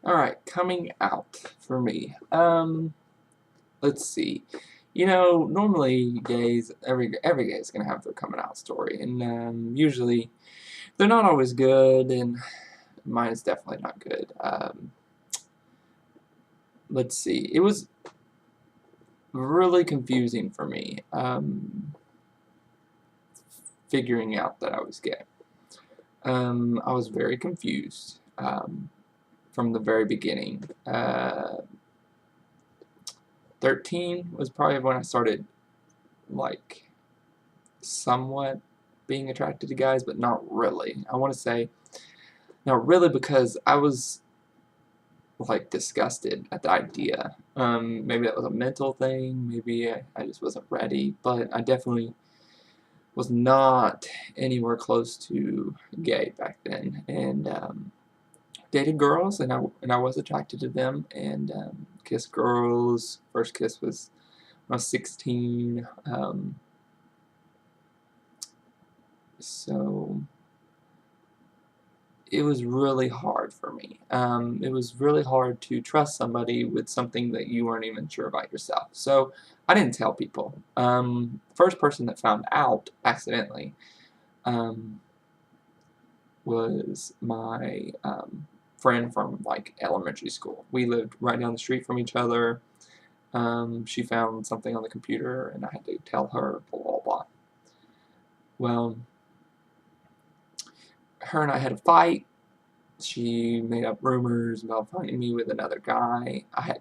Alright, coming out for me. Let's see. Normally gays, every gay is gonna have their coming out story, and usually they're not always good, and mine is definitely not good. Let's see. It was really confusing for me, figuring out that I was gay. I was very confused from the very beginning. 13 was probably when I started, like, somewhat being attracted to guys, but not really. I want to say not really because I was, like, disgusted at the idea. Maybe that was a mental thing, maybe I just wasn't ready, but I definitely was not anywhere close to gay back then, and dated girls, and I was attracted to them, and kissed girls. First kiss was when I was 16. So it was really hard for me. It was really hard to trust somebody with something that you weren't even sure about yourself. So I didn't tell people. First person that found out accidentally um, was my friend from, like, elementary school. We lived right down the street from each other. She found something on the computer, and I had to tell her, blah, blah, blah. Well, her and I had a fight. She made up rumors about finding me with another guy. I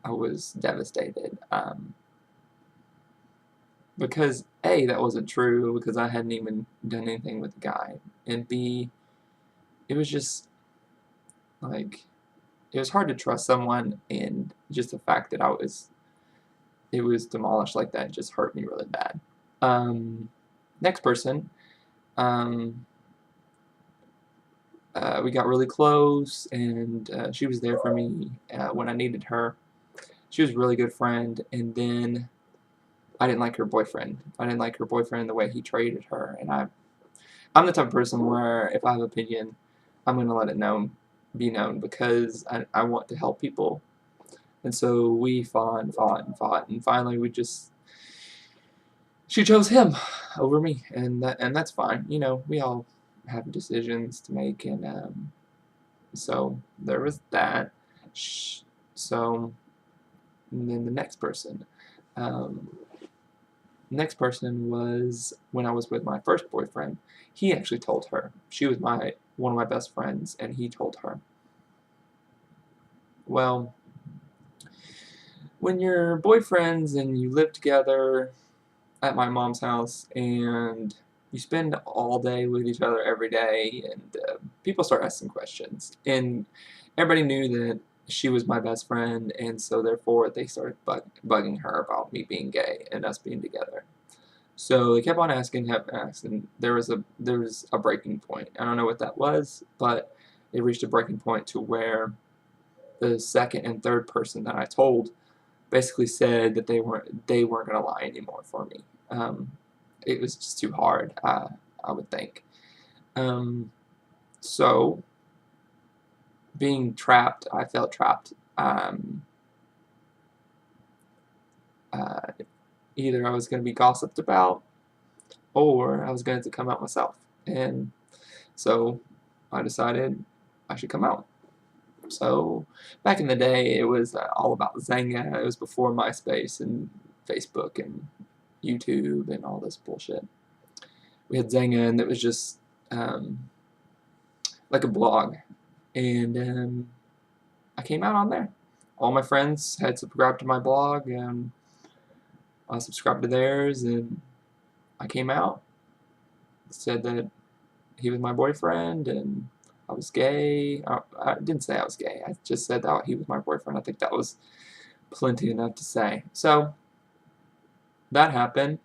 was devastated. Because A, that wasn't true, because I hadn't even done anything with the guy, and B, it was just, like, it was hard to trust someone, and just the fact that it was demolished like that just hurt me really bad. Next person, um, we got really close, and she was there for me when I needed her. She was a really good friend, and then I didn't like her boyfriend. I didn't like her boyfriend the way he treated her, and I'm the type of person where if I have an opinion, I'm going to let it be known, because I want to help people. And so we fought and fought and fought, and finally she chose him over me, and that's fine. We all have decisions to make, and so there was that. So, and then the next person. Um, Next person was when I was with my first boyfriend. He actually told her. She was one of my best friends, and he told her. Well, when you're boyfriends and you live together at my mom's house, and you spend all day with each other every day, and people start asking questions, and everybody knew that she was my best friend, and so therefore they started bugging her about me being gay and us being together. So they kept on asking, there was a breaking point. I don't know what that was, but it reached a breaking point to where the second and third person that I told basically said that they weren't gonna lie anymore for me. It was just too hard, I would think. So being trapped, I felt trapped. Uh, Either I was going to be gossiped about, or I was going to come out myself. And so I decided I should come out. So back in the day, it was all about Zanga. It was before MySpace and Facebook and YouTube and all this bullshit. We had Zanga, and it was just like a blog, and I came out on there. All my friends had subscribed to my blog, and I subscribed to theirs, and I came out, said that he was my boyfriend, and I was gay. I didn't say I was gay. I just said that he was my boyfriend. I think that was plenty enough to say. So that happened.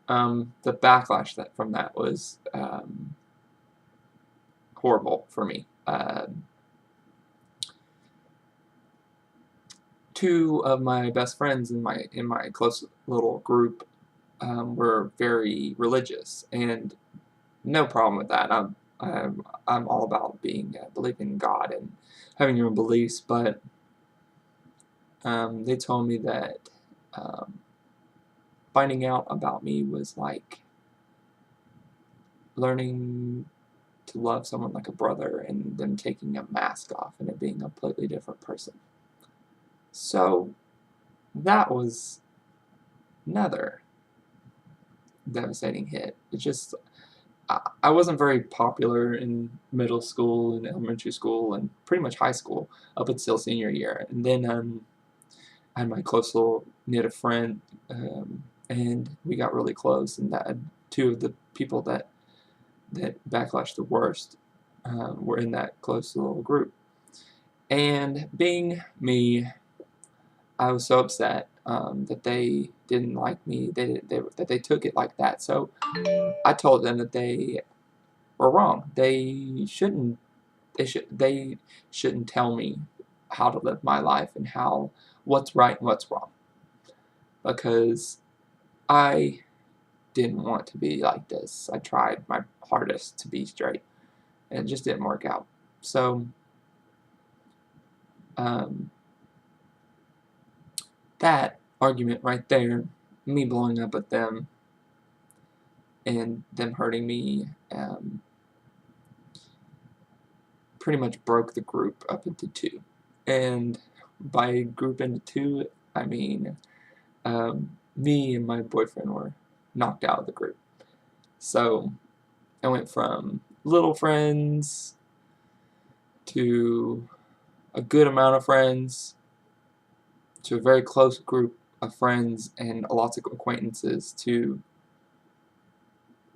The backlash from that was horrible for me. Two of my best friends in my close little group were very religious, and no problem with that. I'm I'm all about believing in God and having your own beliefs, but they told me that um, finding out about me was like learning to love someone like a brother and them taking a mask off and it being a completely different person. So that was another devastating hit. It just, I wasn't very popular in middle school and elementary school and pretty much high school up until senior year. And then I had my close little knit of friend, and we got really close. And that two of the people that backlashed the worst were in that close little group. And being me, I was so upset that they didn't like me. That they took it like that. So I told them that they were wrong. They shouldn't. They shouldn't tell me how to live my life and what's right and what's wrong, because I didn't want to be like this. I tried my hardest to be straight, and it just didn't work out. So um, that argument right there, me blowing up at them and them hurting me, pretty much broke the group up into two. And by group into two, I mean me and my boyfriend were knocked out of the group. So I went from little friends to a good amount of friends to a very close group of friends and lots of acquaintances to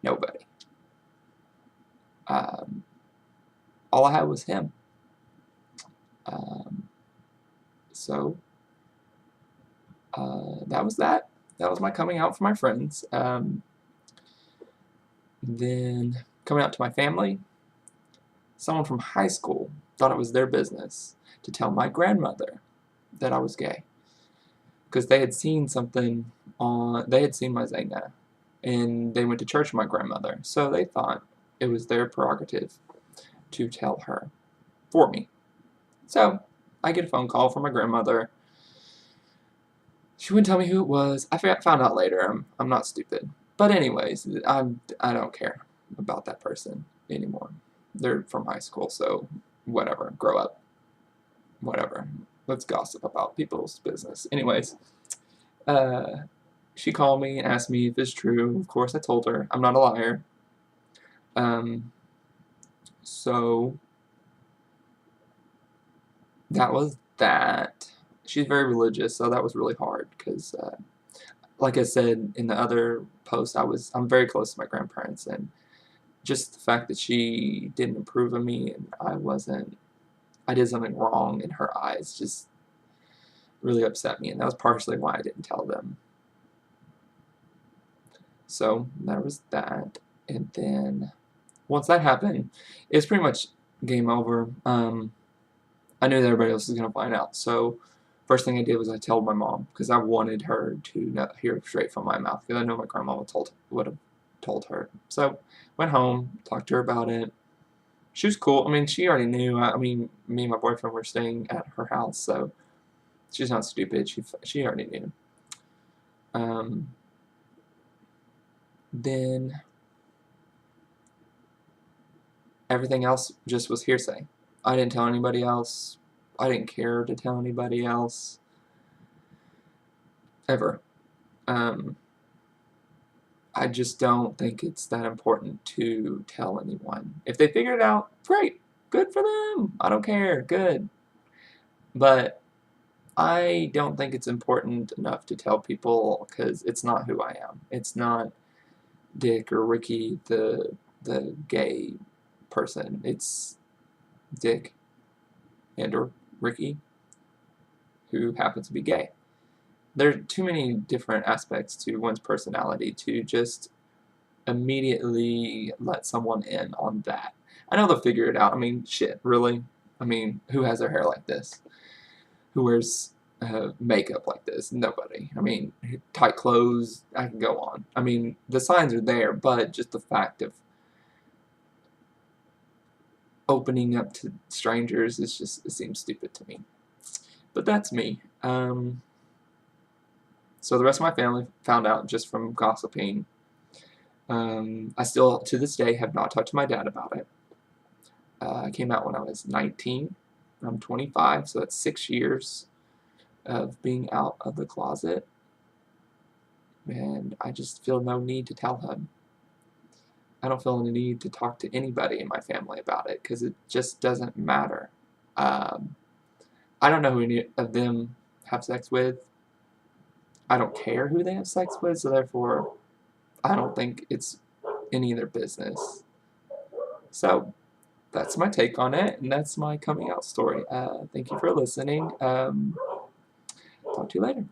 nobody. All I had was him. So that was that. That was my coming out for my friends. Then coming out to my family, someone from high school thought it was their business to tell my grandmother that I was gay, because they had seen something they had seen my Zanga, and they went to church with my grandmother, so they thought it was their prerogative to tell her for me. So I get a phone call from my grandmother. She wouldn't tell me who it was. I found out later. I'm not stupid. But anyways, I don't care about that person anymore. They're from high school, so whatever. Grow up. Whatever. Let's gossip about people's business. Anyways, she called me and asked me if it's true. Of course, I told her. I'm not a liar. So that was that. She's very religious, so that was really hard because, like I said in the other post, I'm very close to my grandparents, and just the fact that she didn't approve of me and I did something wrong in her eyes just really upset me, and that was partially why I didn't tell them. So that was that, and then once that happened, it was pretty much game over. I knew that everybody else was going to find out, so first thing I did was I told my mom, because I wanted her to hear straight from my mouth, because I know my grandma would have told her. So went home, talked to her about it. She was cool. I mean, she already knew. I mean, me and my boyfriend were staying at her house, so she's not stupid. She already knew. Then everything else just was hearsay. I didn't tell anybody else. I didn't care to tell anybody else. Ever. I just don't think it's that important to tell anyone. If they figure it out, great. Good for them. I don't care. Good. But I don't think it's important enough to tell people, because it's not who I am. It's not Dick or Ricky, the gay person. It's Dick and or Ricky, who happens to be gay. There are too many different aspects to one's personality to just immediately let someone in on that. I know they'll figure it out. I mean, shit, really? I mean, who has their hair like this? Who wears makeup like this? Nobody. I mean, tight clothes, I can go on. I mean, the signs are there, but just the fact of opening up to strangers is just, it seems stupid to me. But that's me. So the rest of my family found out just from gossiping. I still, to this day, have not talked to my dad about it. I came out when I was 19. I'm 25, so that's 6 years of being out of the closet. And I just feel no need to tell him. I don't feel any need to talk to anybody in my family about it because it just doesn't matter. I don't know who any of them have sex with. I don't care who they have sex with, so therefore I don't think it's any of their business. So that's my take on it, and that's my coming out story. Thank you for listening. Talk to you later.